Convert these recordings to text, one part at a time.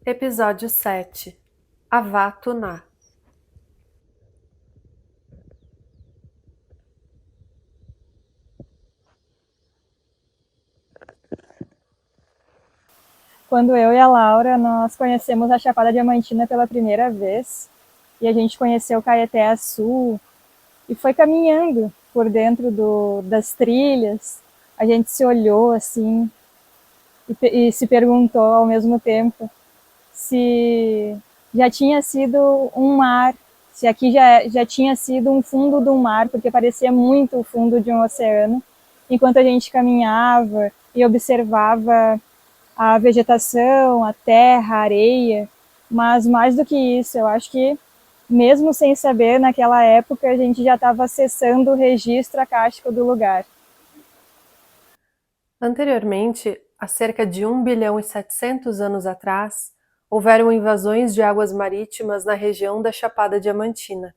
Episódio 7. Avá-Tuná. Quando eu e a Laura, nós conhecemos a Chapada Diamantina pela primeira vez, e a gente conheceu Caeté-Açu, e foi caminhando por dentro das trilhas, a gente se olhou assim, e se perguntou ao mesmo tempo se já tinha sido um mar, se aqui já tinha sido um fundo do mar, porque parecia muito o fundo de um oceano, enquanto a gente caminhava e observava a vegetação, a terra, a areia, mas mais do que isso, eu acho que mesmo sem saber, naquela época a gente já estava acessando o registro acástico do lugar. Anteriormente, há cerca de 1.700.000 anos atrás, houveram invasões de águas marítimas na região da Chapada Diamantina.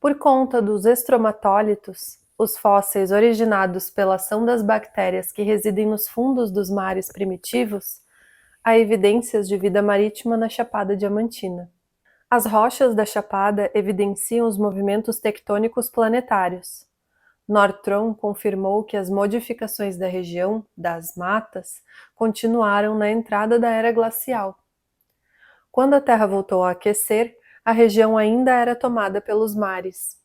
Por conta dos estromatólitos, os fósseis originados pela ação das bactérias que residem nos fundos dos mares primitivos, há evidências de vida marítima na Chapada Diamantina. As rochas da Chapada evidenciam os movimentos tectônicos planetários. Nortron confirmou que as modificações da região das matas continuaram na entrada da era glacial. Quando a Terra voltou a aquecer, a região ainda era tomada pelos mares.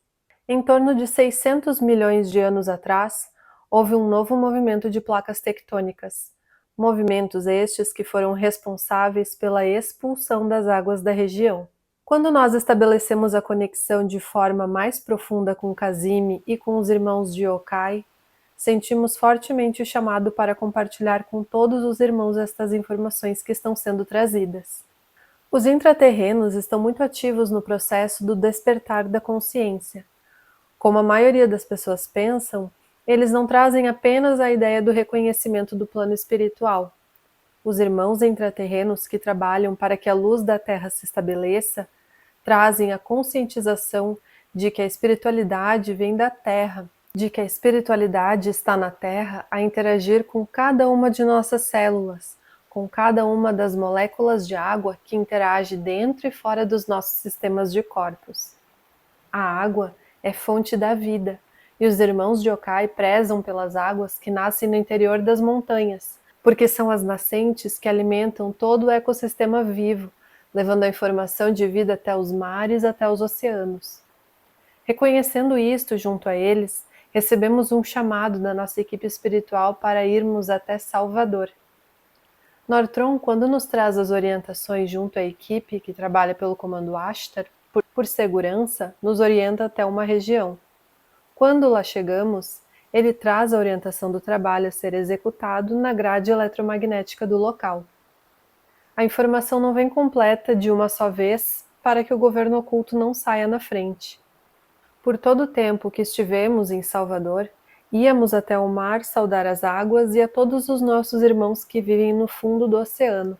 Em torno de 600 milhões de anos atrás, houve um novo movimento de placas tectônicas, movimentos estes que foram responsáveis pela expulsão das águas da região. Quando nós estabelecemos a conexão de forma mais profunda com Kazemi e com os irmãos de Yokai, sentimos fortemente o chamado para compartilhar com todos os irmãos estas informações que estão sendo trazidas. Os intraterrenos estão muito ativos no processo do despertar da consciência. Como a maioria das pessoas pensam, eles não trazem apenas a ideia do reconhecimento do plano espiritual. Os irmãos intraterrenos que trabalham para que a luz da Terra se estabeleça trazem a conscientização de que a espiritualidade vem da Terra, de que a espiritualidade está na Terra a interagir com cada uma de nossas células, com cada uma das moléculas de água que interage dentro e fora dos nossos sistemas de corpos. A água é fonte da vida, e os irmãos de Yokai prezam pelas águas que nascem no interior das montanhas, porque são as nascentes que alimentam todo o ecossistema vivo, levando a informação de vida até os mares, até os oceanos. Reconhecendo isto junto a eles, recebemos um chamado da nossa equipe espiritual para irmos até Salvador. Nortron, quando nos traz as orientações junto à equipe que trabalha pelo comando Ashtar, por segurança, nos orienta até uma região. Quando lá chegamos, ele traz a orientação do trabalho a ser executado na grade eletromagnética do local. A informação não vem completa de uma só vez para que o governo oculto não saia na frente. Por todo o tempo que estivemos em Salvador, íamos até o mar saudar as águas e a todos os nossos irmãos que vivem no fundo do oceano.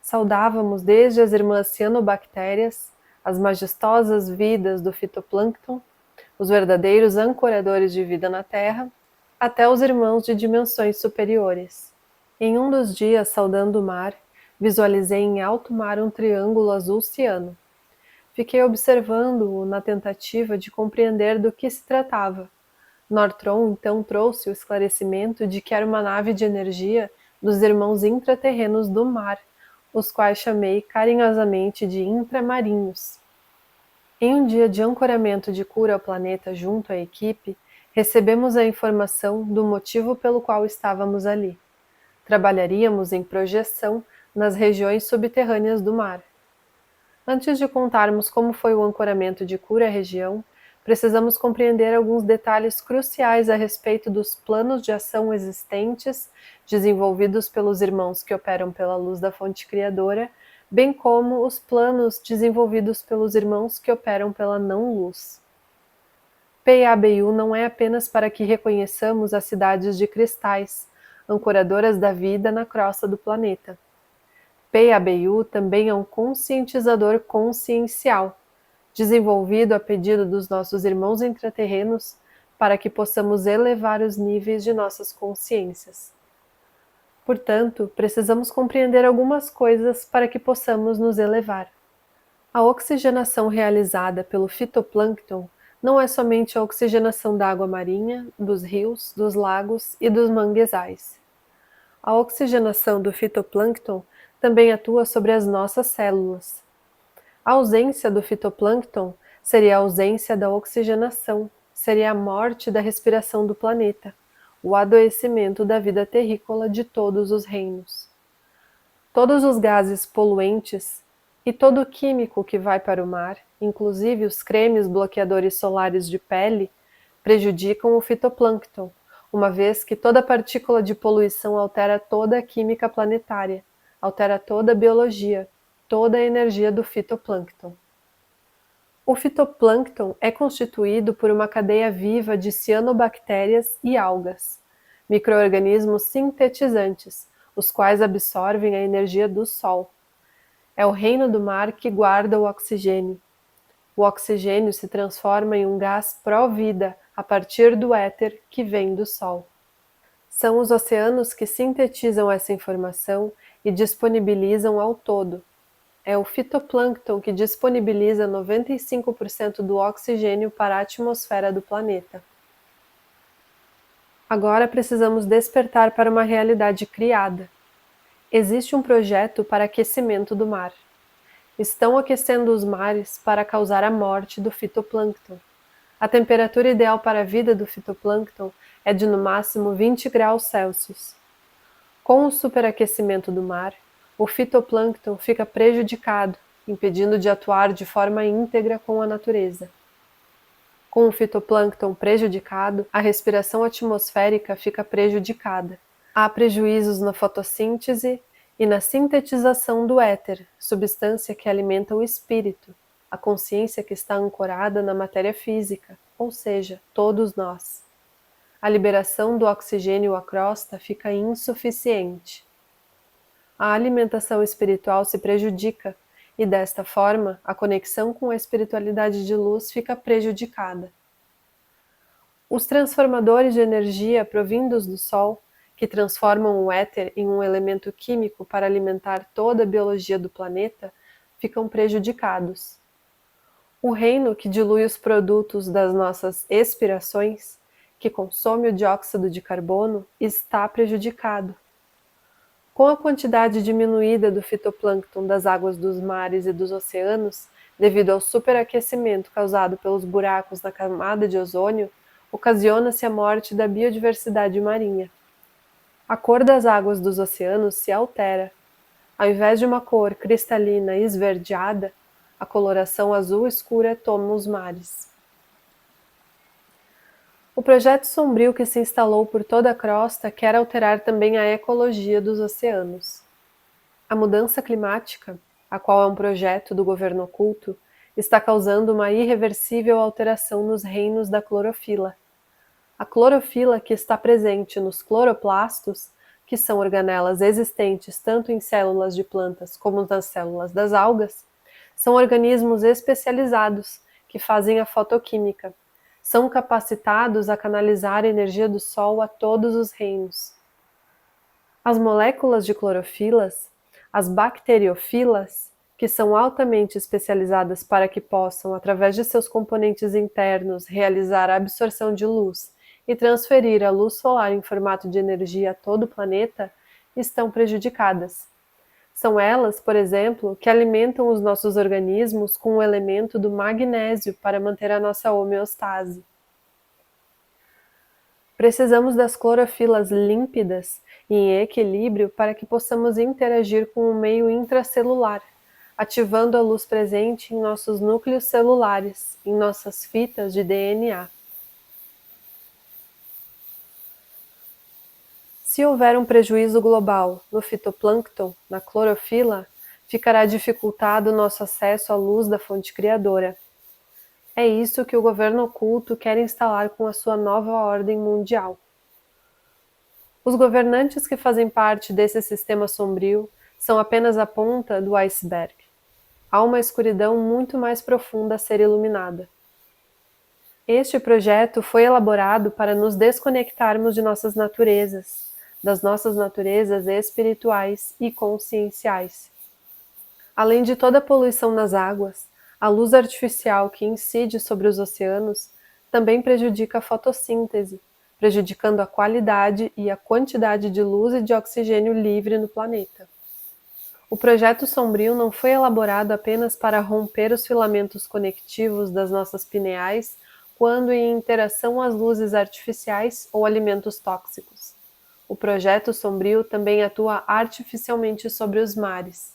Saudávamos desde as irmãs cianobactérias, as majestosas vidas do fitoplâncton, os verdadeiros ancoradores de vida na Terra, até os irmãos de dimensões superiores. Em um dos dias saudando o mar, visualizei em alto mar um triângulo azul ciano. Fiquei observando-o na tentativa de compreender do que se tratava. Nortron então trouxe o esclarecimento de que era uma nave de energia dos irmãos intraterrenos do mar, os quais chamei carinhosamente de intramarinhos. Em um dia de ancoramento de cura ao planeta junto à equipe, recebemos a informação do motivo pelo qual estávamos ali. Trabalharíamos em projeção nas regiões subterrâneas do mar. Antes de contarmos como foi o ancoramento de cura à região, precisamos compreender alguns detalhes cruciais a respeito dos planos de ação existentes, desenvolvidos pelos irmãos que operam pela luz da fonte criadora, bem como os planos desenvolvidos pelos irmãos que operam pela não-luz. PABU não é apenas para que reconheçamos as cidades de cristais, ancoradoras da vida na crosta do planeta. PABU também é um conscientizador consciencial, desenvolvido a pedido dos nossos irmãos intraterrenos para que possamos elevar os níveis de nossas consciências. Portanto, precisamos compreender algumas coisas para que possamos nos elevar. A oxigenação realizada pelo fitoplâncton não é somente a oxigenação da água marinha, dos rios, dos lagos e dos manguezais. A oxigenação do fitoplâncton também atua sobre as nossas células. A ausência do fitoplâncton seria a ausência da oxigenação, seria a morte da respiração do planeta, o adoecimento da vida terrícola de todos os reinos. Todos os gases poluentes e todo o químico que vai para o mar, inclusive os cremes bloqueadores solares de pele, prejudicam o fitoplâncton, uma vez que toda partícula de poluição altera toda a química planetária, altera toda a biologia, toda a energia do fitoplâncton. O fitoplâncton é constituído por uma cadeia viva de cianobactérias e algas, micro-organismos sintetizantes, os quais absorvem a energia do Sol. É o reino do mar que guarda o oxigênio. O oxigênio se transforma em um gás pró-vida a partir do éter que vem do Sol. São os oceanos que sintetizam essa informação e disponibilizam ao todo. É o fitoplâncton que disponibiliza 95% do oxigênio para a atmosfera do planeta. Agora precisamos despertar para uma realidade criada. Existe um projeto para aquecimento do mar. Estão aquecendo os mares para causar a morte do fitoplâncton. A temperatura ideal para a vida do fitoplâncton é de no máximo 20 graus Celsius. Com o superaquecimento do mar, o fitoplâncton fica prejudicado, impedindo de atuar de forma íntegra com a natureza. Com o fitoplâncton prejudicado, a respiração atmosférica fica prejudicada. Há prejuízos na fotossíntese e na sintetização do éter, substância que alimenta o espírito, a consciência que está ancorada na matéria física, ou seja, todos nós. A liberação do oxigênio à crosta fica insuficiente. A alimentação espiritual se prejudica e, desta forma, a conexão com a espiritualidade de luz fica prejudicada. Os transformadores de energia provindos do Sol, que transformam o éter em um elemento químico para alimentar toda a biologia do planeta, ficam prejudicados. O reino que dilui os produtos das nossas expirações, que consome o dióxido de carbono, está prejudicado. Com a quantidade diminuída do fitoplâncton das águas dos mares e dos oceanos, devido ao superaquecimento causado pelos buracos na camada de ozônio, ocasiona-se a morte da biodiversidade marinha. A cor das águas dos oceanos se altera. Ao invés de uma cor cristalina esverdeada, a coloração azul escura toma os mares. O projeto sombrio que se instalou por toda a crosta quer alterar também a ecologia dos oceanos. A mudança climática, a qual é um projeto do governo oculto, está causando uma irreversível alteração nos reinos da clorofila. A clorofila que está presente nos cloroplastos, que são organelas existentes tanto em células de plantas como nas células das algas, são organismos especializados que fazem a fotoquímica. São capacitados a canalizar a energia do Sol a todos os reinos. As moléculas de clorofilas, as bacteriofilas, que são altamente especializadas para que possam, através de seus componentes internos, realizar a absorção de luz e transferir a luz solar em formato de energia a todo o planeta, estão prejudicadas. São elas, por exemplo, que alimentam os nossos organismos com o elemento do magnésio para manter a nossa homeostase. Precisamos das clorofilas límpidas e em equilíbrio para que possamos interagir com o meio intracelular, ativando a luz presente em nossos núcleos celulares, em nossas fitas de DNA. Se houver um prejuízo global no fitoplâncton, na clorofila, ficará dificultado o nosso acesso à luz da fonte criadora. É isso que o governo oculto quer instalar com a sua nova ordem mundial. Os governantes que fazem parte desse sistema sombrio são apenas a ponta do iceberg. Há uma escuridão muito mais profunda a ser iluminada. Este projeto foi elaborado para nos desconectarmos de nossas naturezas, das nossas naturezas espirituais e conscienciais. Além de toda a poluição nas águas, a luz artificial que incide sobre os oceanos também prejudica a fotossíntese, prejudicando a qualidade e a quantidade de luz e de oxigênio livre no planeta. O projeto Sombrio não foi elaborado apenas para romper os filamentos conectivos das nossas pineais quando em interação às luzes artificiais ou alimentos tóxicos. O projeto Sombrio também atua artificialmente sobre os mares.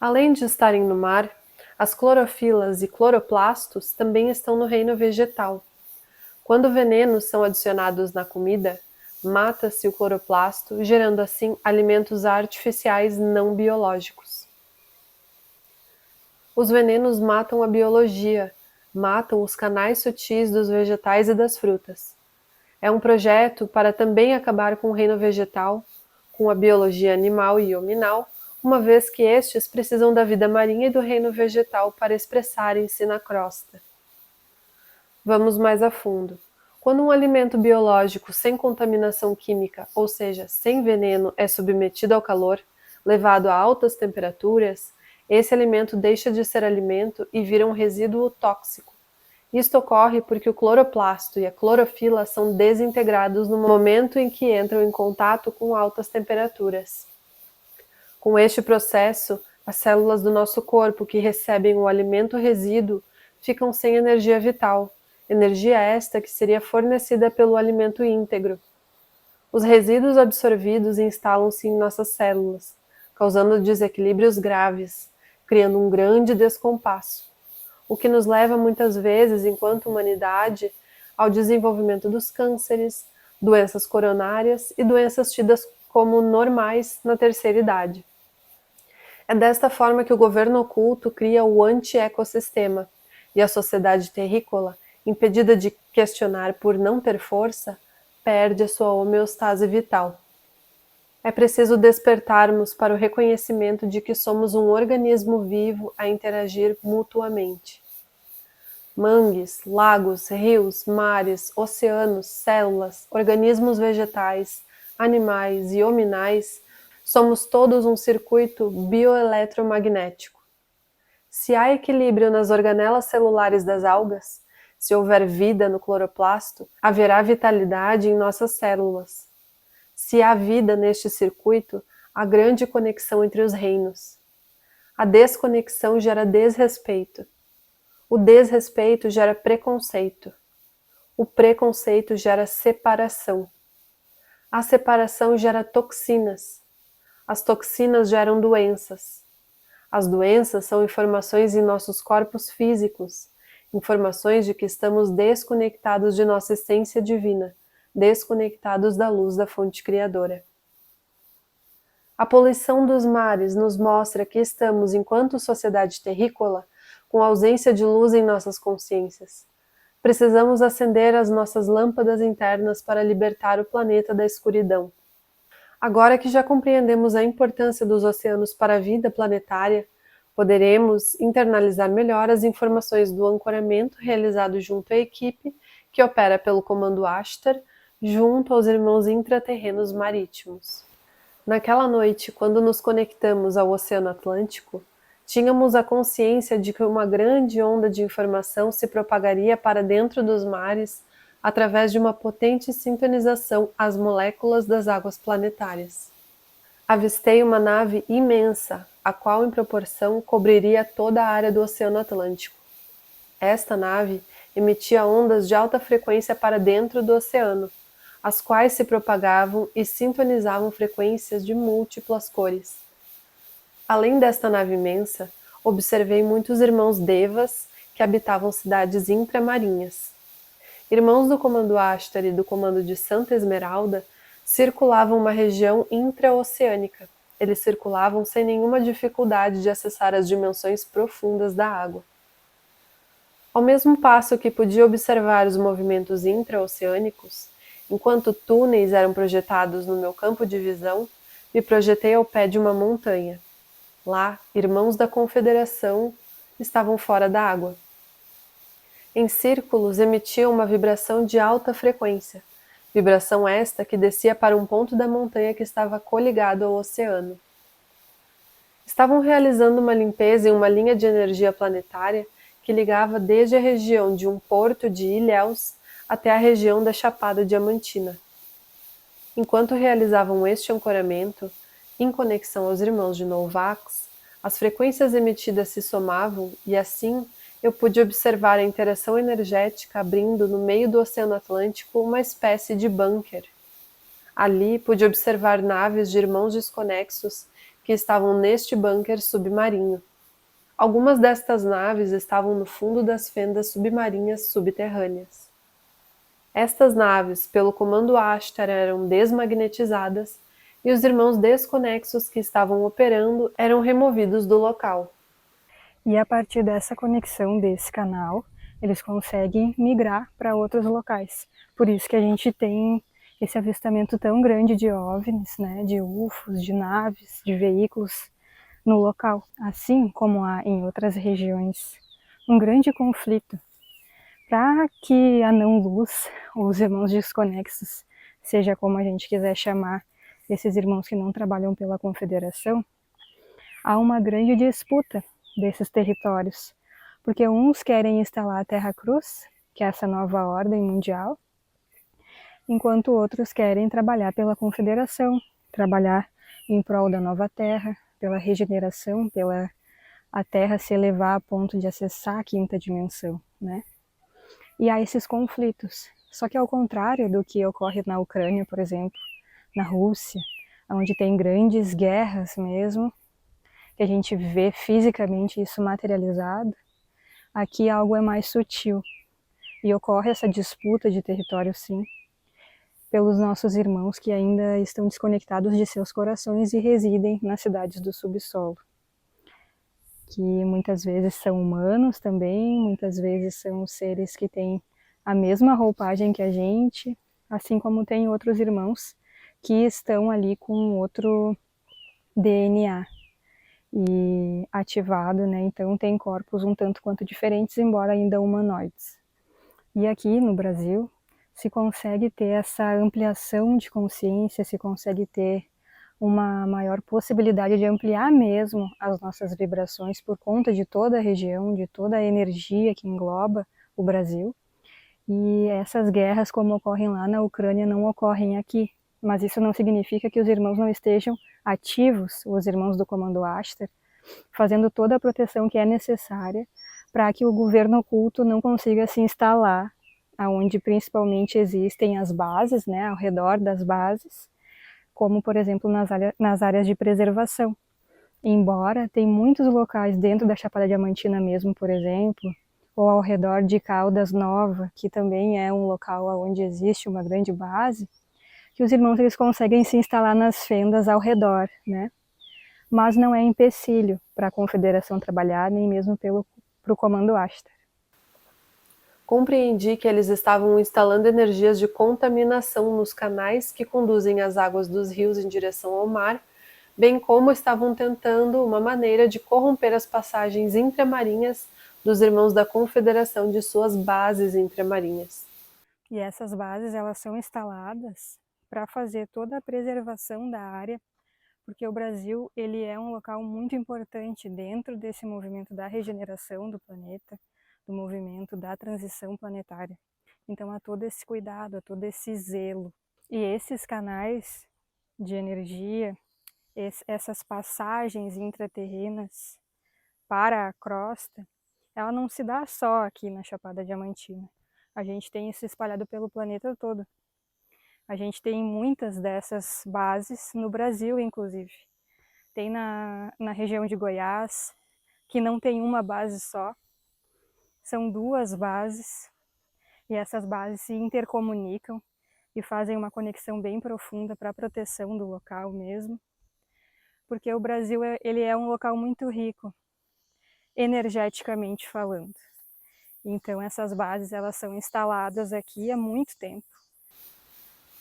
Além de estarem no mar, as clorofilas e cloroplastos também estão no reino vegetal. Quando venenos são adicionados na comida, mata-se o cloroplasto, gerando assim alimentos artificiais não biológicos. Os venenos matam a biologia, matam os canais sutis dos vegetais e das frutas. É um projeto para também acabar com o reino vegetal, com a biologia animal e hominal, uma vez que estes precisam da vida marinha e do reino vegetal para expressarem-se na crosta. Vamos mais a fundo. Quando um alimento biológico sem contaminação química, ou seja, sem veneno, é submetido ao calor, levado a altas temperaturas, esse alimento deixa de ser alimento e vira um resíduo tóxico. Isto ocorre porque o cloroplasto e a clorofila são desintegrados no momento em que entram em contato com altas temperaturas. Com este processo, as células do nosso corpo que recebem o alimento resíduo ficam sem energia vital, energia esta que seria fornecida pelo alimento íntegro. Os resíduos absorvidos instalam-se em nossas células, causando desequilíbrios graves, criando um grande descompasso, o que nos leva muitas vezes, enquanto humanidade, ao desenvolvimento dos cânceres, doenças coronárias e doenças tidas como normais na terceira idade. É desta forma que o governo oculto cria o anti-ecossistema, e a sociedade terrícola, impedida de questionar por não ter força, perde a sua homeostase vital. É preciso despertarmos para o reconhecimento de que somos um organismo vivo a interagir mutuamente. Mangues, lagos, rios, mares, oceanos, células, organismos vegetais, animais e hominais, somos todos um circuito bioeletromagnético. Se há equilíbrio nas organelas celulares das algas, se houver vida no cloroplasto, haverá vitalidade em nossas células. Se há vida neste circuito, há grande conexão entre os reinos. A desconexão gera desrespeito. O desrespeito gera preconceito. O preconceito gera separação. A separação gera toxinas. As toxinas geram doenças. As doenças são informações em nossos corpos físicos, informações de que estamos desconectados de nossa essência divina, desconectados da luz da fonte criadora. A poluição dos mares nos mostra que estamos, enquanto sociedade terrícola, com ausência de luz em nossas consciências. Precisamos acender as nossas lâmpadas internas para libertar o planeta da escuridão. Agora que já compreendemos a importância dos oceanos para a vida planetária, poderemos internalizar melhor as informações do ancoramento realizado junto à equipe que opera pelo Comando Ashtar, junto aos irmãos intraterrenos marítimos. Naquela noite, quando nos conectamos ao Oceano Atlântico, tínhamos a consciência de que uma grande onda de informação se propagaria para dentro dos mares através de uma potente sintonização às moléculas das águas planetárias. Avistei uma nave imensa, a qual em proporção cobriria toda a área do Oceano Atlântico. Esta nave emitia ondas de alta frequência para dentro do oceano, as quais se propagavam e sintonizavam frequências de múltiplas cores. Além desta nave imensa, observei muitos irmãos devas que habitavam cidades intramarinhas. Irmãos do Comando Ashtar e do Comando de Santa Esmeralda circulavam uma região intraoceânica. Eles circulavam sem nenhuma dificuldade de acessar as dimensões profundas da água. Ao mesmo passo que podia observar os movimentos intraoceânicos, enquanto túneis eram projetados no meu campo de visão, me projetei ao pé de uma montanha. Lá, irmãos da Confederação estavam fora da água. Em círculos emitiam uma vibração de alta frequência, Vibração esta que descia para um ponto da montanha que estava coligado ao oceano. Estavam realizando uma limpeza em uma linha de energia planetária que ligava desde a região de um porto de Ilhéus até a região da Chapada Diamantina. Enquanto realizavam este ancoramento, em conexão aos irmãos de Novax, as frequências emitidas se somavam e assim eu pude observar a interação energética abrindo no meio do Oceano Atlântico uma espécie de bunker. Ali pude observar naves de irmãos desconexos que estavam neste bunker submarino. Algumas destas naves estavam no fundo das fendas submarinas subterrâneas. Estas naves, pelo comando Ashtar, eram desmagnetizadas e os irmãos desconexos que estavam operando eram removidos do local. E a partir dessa conexão desse canal, eles conseguem migrar para outros locais. Por isso que a gente tem esse avistamento tão grande de OVNIs, né, de UFOs, de naves, de veículos no local. Assim como há em outras regiões um grande conflito para que a não-luz, os irmãos desconexos, seja como a gente quiser chamar esses irmãos que não trabalham pela Confederação, há uma grande disputa desses territórios, porque uns querem instalar a Terra Cruz, que é essa nova ordem mundial, enquanto outros querem trabalhar pela Confederação, trabalhar em prol da nova Terra, pela regeneração, pela a Terra se elevar a ponto de acessar a quinta dimensão, né? E há esses conflitos. Só que ao contrário do que ocorre na Ucrânia, por exemplo, na Rússia, onde tem grandes guerras mesmo, que a gente vê fisicamente isso materializado, aqui algo é mais sutil. E ocorre essa disputa de território, sim, pelos nossos irmãos que ainda estão desconectados de seus corações e residem nas cidades do subsolo. Que muitas vezes são humanos também, muitas vezes são seres que têm a mesma roupagem que a gente, assim como tem outros irmãos que estão ali com outro DNA e ativado, né? Então tem corpos um tanto quanto diferentes, embora ainda humanoides. E aqui no Brasil se consegue ter essa ampliação de consciência, se consegue ter uma maior possibilidade de ampliar mesmo as nossas vibrações por conta de toda a região, de toda a energia que engloba o Brasil. E essas guerras, como ocorrem lá na Ucrânia, não ocorrem aqui. Mas isso não significa que os irmãos não estejam ativos, os irmãos do Comando Ashtar, fazendo toda a proteção que é necessária para que o governo oculto não consiga se instalar, aonde principalmente existem as bases, né, ao redor das bases, como, por exemplo, nas áreas de preservação. Embora tem muitos locais dentro da Chapada Diamantina mesmo, por exemplo, ou ao redor de Caldas Nova, que também é um local onde existe uma grande base, que os irmãos eles conseguem se instalar nas fendas ao redor, né? Mas não é empecilho para a Confederação trabalhar, nem mesmo para o Comando Ashtar. Compreendi que eles estavam instalando energias de contaminação nos canais que conduzem as águas dos rios em direção ao mar, bem como estavam tentando uma maneira de corromper as passagens intramarinhas dos irmãos da Confederação de suas bases intramarinhas. E essas bases elas são instaladas para fazer toda a preservação da área, porque o Brasil ele é um local muito importante dentro desse movimento da regeneração do planeta, do movimento da transição planetária. Então há todo esse cuidado, há todo esse zelo. E esses canais de energia, essas passagens intraterrenas para a crosta, ela não se dá só aqui na Chapada Diamantina. A gente tem isso espalhado pelo planeta todo. A gente tem muitas dessas bases no Brasil, inclusive. Tem na região de Goiás, que não tem uma base só, são duas bases, e essas bases se intercomunicam e fazem uma conexão bem profunda para a proteção do local mesmo, porque o Brasil ele é um local muito rico, energeticamente falando. Então essas bases elas são instaladas aqui há muito tempo.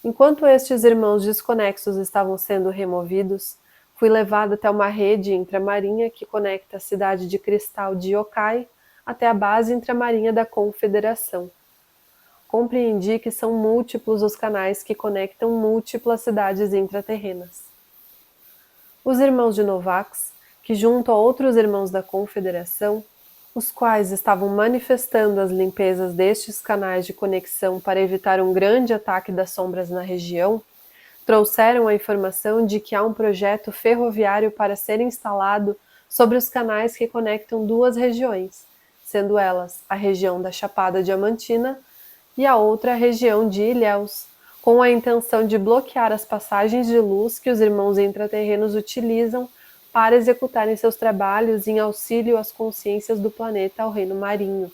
Enquanto estes irmãos desconexos estavam sendo removidos, fui levado até uma rede intramarinha que conecta a cidade de cristal de Yokai até a base intramarinha da Confederação. compreendi que são múltiplos os canais que conectam múltiplas cidades intraterrenas. Os irmãos de Novax, que junto a outros irmãos da Confederação, os quais estavam manifestando as limpezas destes canais de conexão para evitar um grande ataque das sombras na região, trouxeram a informação de que há um projeto ferroviário para ser instalado sobre os canais que conectam duas regiões, sendo elas a região da Chapada Diamantina e a outra a região de Ilhéus, com a intenção de bloquear as passagens de luz que os irmãos intraterrenos utilizam para executarem seus trabalhos em auxílio às consciências do planeta ao reino marinho.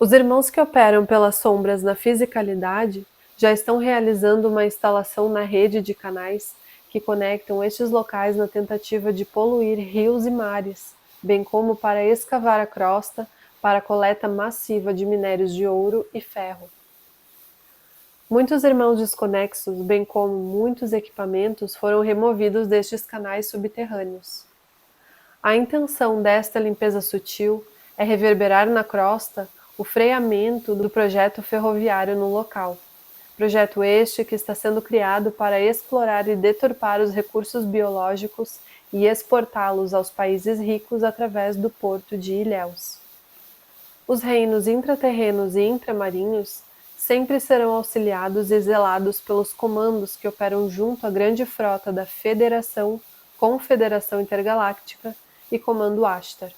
Os irmãos que operam pelas sombras na fisicalidade já estão realizando uma instalação na rede de canais que conectam estes locais na tentativa de poluir rios e mares, bem como para escavar a crosta para a coleta massiva de minérios de ouro e ferro. Muitos irmãos desconexos, bem como muitos equipamentos, foram removidos destes canais subterrâneos. A intenção desta limpeza sutil é reverberar na crosta o freamento do projeto ferroviário no local. Projeto este que está sendo criado para explorar e deturpar os recursos biológicos e exportá-los aos países ricos através do porto de Ilhéus. Os reinos intraterrenos e intramarinhos sempre serão auxiliados e zelados pelos comandos que operam junto à grande frota da Federação, Confederação Intergaláctica e Comando Ashtar.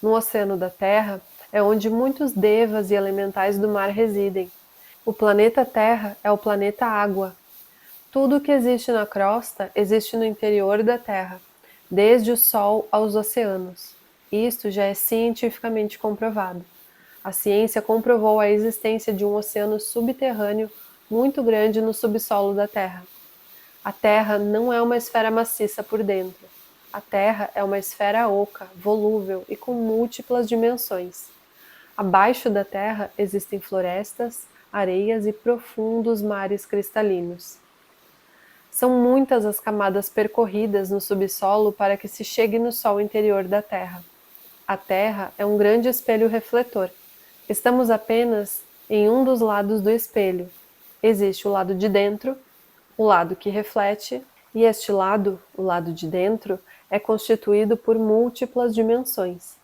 No Oceano da Terra é onde muitos devas e elementais do mar residem. O planeta Terra é o planeta Água. Tudo o que existe na crosta existe no interior da Terra, desde o Sol aos oceanos. Isto já é cientificamente comprovado. A ciência comprovou a existência de um oceano subterrâneo muito grande no subsolo da Terra. A Terra não é uma esfera maciça por dentro. A Terra é uma esfera oca, volúvel e com múltiplas dimensões. Abaixo da Terra existem florestas, areias e profundos mares cristalinos. São muitas as camadas percorridas no subsolo para que se chegue no Sol interior da Terra. A Terra é um grande espelho refletor. Estamos apenas em um dos lados do espelho. Existe o lado de dentro, o lado que reflete, e este lado, o lado de dentro, é constituído por múltiplas dimensões.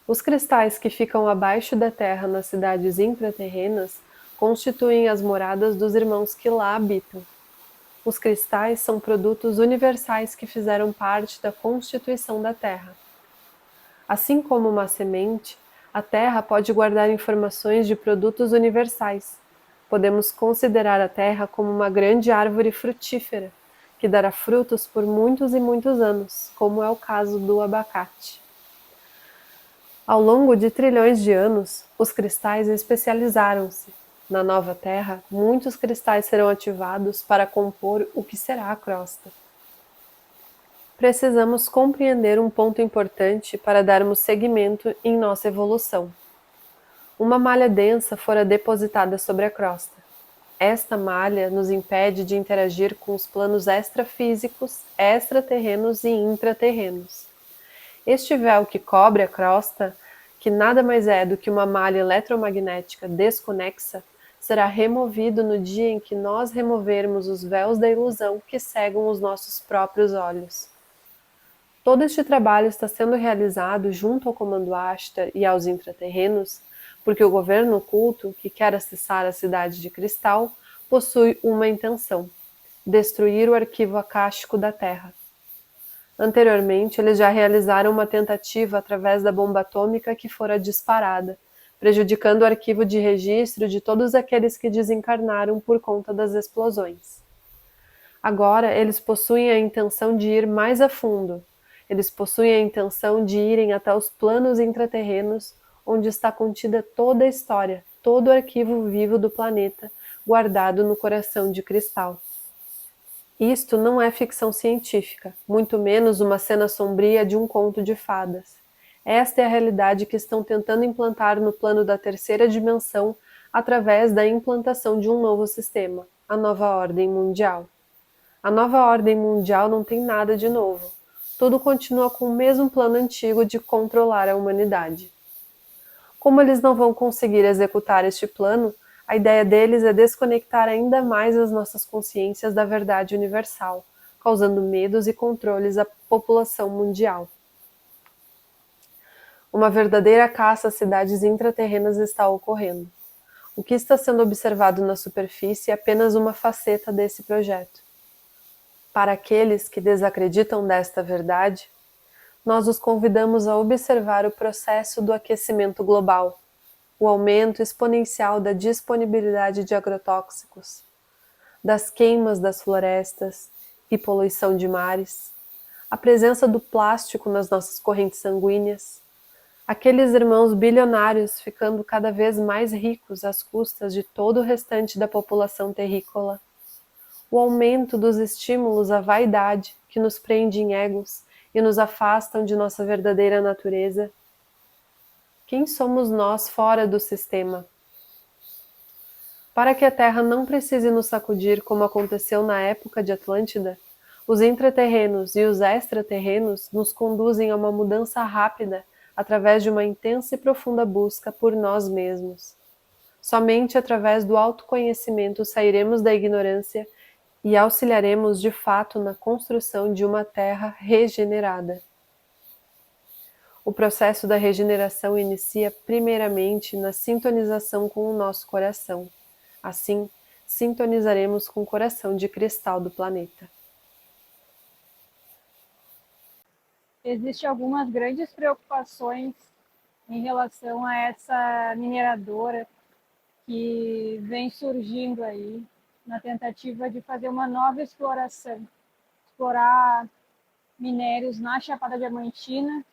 Os cristais que ficam abaixo da Terra nas cidades intraterrenas constituem as moradas dos irmãos que lá habitam. Os cristais são produtos universais que fizeram parte da constituição da Terra. Assim como uma semente, a Terra pode guardar informações de produtos universais. Podemos considerar a Terra como uma grande árvore frutífera, que dará frutos por muitos e muitos anos, como é o caso do abacate. Ao longo de trilhões de anos, os cristais especializaram-se. Na nova Terra, muitos cristais serão ativados para compor o que será a crosta. Precisamos compreender um ponto importante para darmos seguimento em nossa evolução. Uma malha densa fora depositada sobre a crosta. Esta malha nos impede de interagir com os planos extrafísicos, extraterrenos e intraterrenos. Este véu que cobre a crosta, que nada mais é do que uma malha eletromagnética desconexa, será removido no dia em que nós removermos os véus da ilusão que cegam os nossos próprios olhos. Todo este trabalho está sendo realizado junto ao Comando Ashtar e aos intraterrenos, porque o governo oculto, que quer acessar a Cidade de Cristal, possui uma intenção: destruir o arquivo acástico da Terra. Anteriormente, eles já realizaram uma tentativa através da bomba atômica que fora disparada, prejudicando o arquivo de registro de todos aqueles que desencarnaram por conta das explosões. Agora, eles possuem a intenção de ir mais a fundo. Eles possuem a intenção de irem até os planos intraterrenos, onde está contida toda a história, todo o arquivo vivo do planeta, guardado no coração de cristal. Isto não é ficção científica, muito menos uma cena sombria de um conto de fadas. Esta é a realidade que estão tentando implantar no plano da terceira dimensão através da implantação de um novo sistema, a nova ordem mundial. A nova ordem mundial não tem nada de novo. Tudo continua com o mesmo plano antigo de controlar a humanidade. Como eles não vão conseguir executar este plano, a ideia deles é desconectar ainda mais as nossas consciências da verdade universal, causando medos e controles à população mundial. Uma verdadeira caça às cidades intraterrenas está ocorrendo. O que está sendo observado na superfície é apenas uma faceta desse projeto. Para aqueles que desacreditam desta verdade, nós os convidamos a observar o processo do aquecimento global, o aumento exponencial da disponibilidade de agrotóxicos, das queimas das florestas e poluição de mares, a presença do plástico nas nossas correntes sanguíneas, aqueles irmãos bilionários ficando cada vez mais ricos às custas de todo o restante da população terrícola, o aumento dos estímulos à vaidade que nos prende em egos e nos afastam de nossa verdadeira natureza. Quem somos nós fora do sistema? Para que a Terra não precise nos sacudir como aconteceu na época de Atlântida, os intraterrenos e os extraterrenos nos conduzem a uma mudança rápida através de uma intensa e profunda busca por nós mesmos. Somente através do autoconhecimento sairemos da ignorância e auxiliaremos de fato na construção de uma Terra regenerada. O processo da regeneração inicia primeiramente na sintonização com o nosso coração. Assim, sintonizaremos com o coração de cristal do planeta. Existem algumas grandes preocupações em relação a essa mineradora que vem surgindo aí na tentativa de fazer uma nova exploração, explorar minérios na Chapada Diamantina,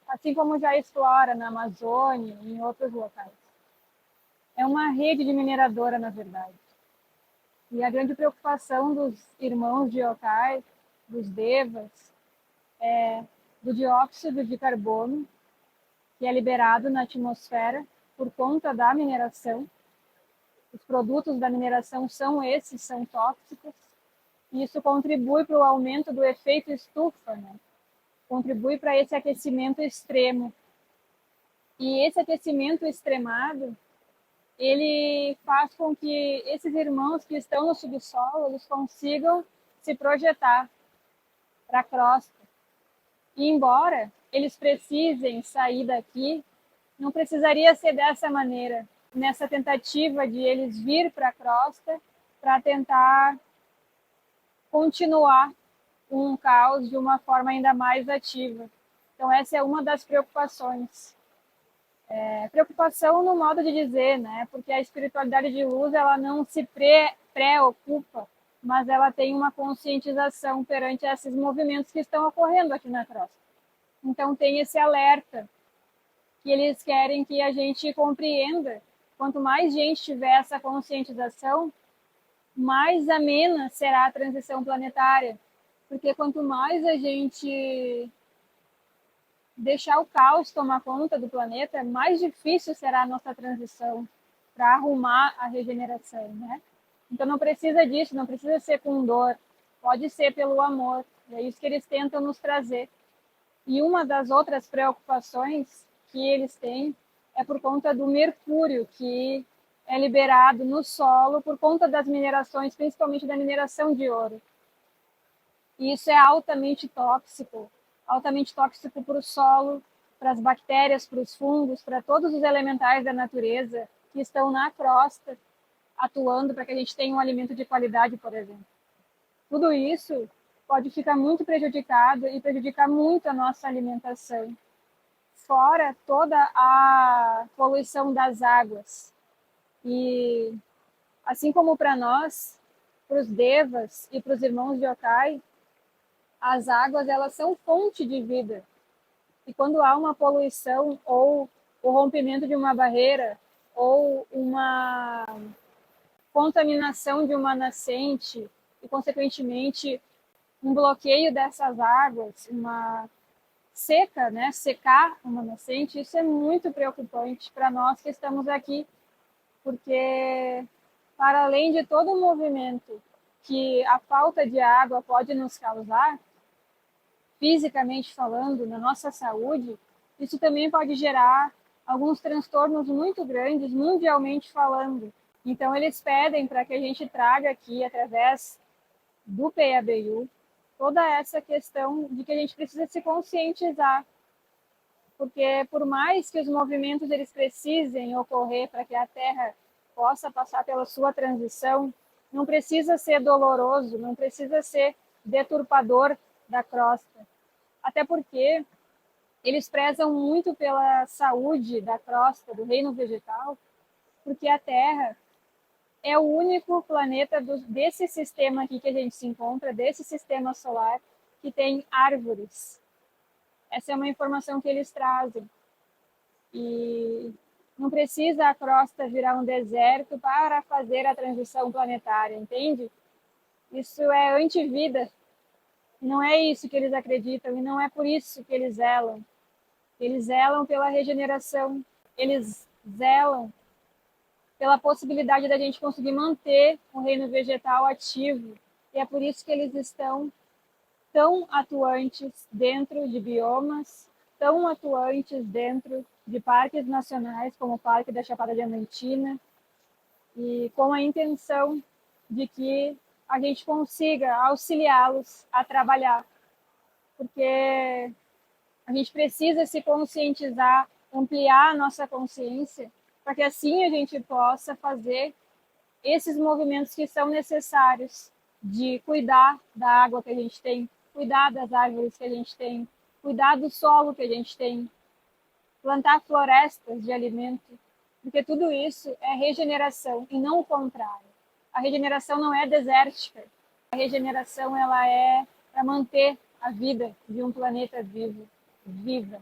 assim como já explora na Amazônia e em outros locais. É uma rede de mineradora, na verdade. E a grande preocupação dos irmãos de yokai, dos devas, é do dióxido de carbono, que é liberado na atmosfera por conta da mineração. Os produtos da mineração são tóxicos, e isso contribui para o aumento do efeito estufa, né? Contribui para esse aquecimento extremo. E esse aquecimento extremado, ele faz com que esses irmãos que estão no subsolo, eles consigam se projetar para a crosta. E embora eles precisem sair daqui, não precisaria ser dessa maneira, nessa tentativa de eles vir para a crosta para tentar continuar um caos de uma forma ainda mais ativa. Então essa é uma das preocupações. Preocupação no modo de dizer, né? Porque a espiritualidade de luz ela não se preocupa, mas ela tem uma conscientização perante esses movimentos que estão ocorrendo aqui na crosta. Então tem esse alerta que eles querem que a gente compreenda. Quanto mais gente tiver essa conscientização, mais amena será a transição planetária. Porque quanto mais a gente deixar o caos tomar conta do planeta, mais difícil será a nossa transição para arrumar a regeneração, né? Então não precisa disso, não precisa ser com dor, pode ser pelo amor. É isso que eles tentam nos trazer. E uma das outras preocupações que eles têm é por conta do mercúrio, que é liberado no solo por conta das minerações, principalmente da mineração de ouro. E isso é altamente tóxico para o solo, para as bactérias, para os fungos, para todos os elementais da natureza que estão na crosta, atuando para que a gente tenha um alimento de qualidade, por exemplo. Tudo isso pode ficar muito prejudicado e prejudicar muito a nossa alimentação. Fora toda a poluição das águas. E assim como para nós, para os devas e para os irmãos de yokai, as águas elas são fonte de vida. E quando há uma poluição ou o rompimento de uma barreira ou uma contaminação de uma nascente e, consequentemente, um bloqueio dessas águas, uma seca, né? Secar uma nascente, isso é muito preocupante para nós que estamos aqui, porque para além de todo o movimento que a falta de água pode nos causar, fisicamente falando, na nossa saúde, isso também pode gerar alguns transtornos muito grandes, mundialmente falando. Então, eles pedem para que a gente traga aqui, através do PABU, toda essa questão de que a gente precisa se conscientizar, porque por mais que os movimentos eles precisem ocorrer para que a Terra possa passar pela sua transição, não precisa ser doloroso, não precisa ser deturpador da crosta. Até porque eles prezam muito pela saúde da crosta, do reino vegetal, porque a Terra é o único planeta desse sistema aqui que a gente se encontra, desse sistema solar, que tem árvores. Essa é uma informação que eles trazem. E não precisa a crosta virar um deserto para fazer a transição planetária, entende? Isso é antivida. Não é isso que eles acreditam e não é por isso que eles zelam. Eles zelam pela regeneração, eles zelam pela possibilidade da gente conseguir manter o reino vegetal ativo. E é por isso que eles estão tão atuantes dentro de biomas, tão atuantes dentro de parques nacionais, como o Parque da Chapada Diamantina, e com a intenção de que a gente consiga auxiliá-los a trabalhar, porque a gente precisa se conscientizar, ampliar a nossa consciência, para que assim a gente possa fazer esses movimentos que são necessários de cuidar da água que a gente tem, cuidar das árvores que a gente tem, cuidar do solo que a gente tem, plantar florestas de alimento, porque tudo isso é regeneração e não o contrário. A regeneração não é desértica. A regeneração ela é para manter a vida de um planeta vivo, viva.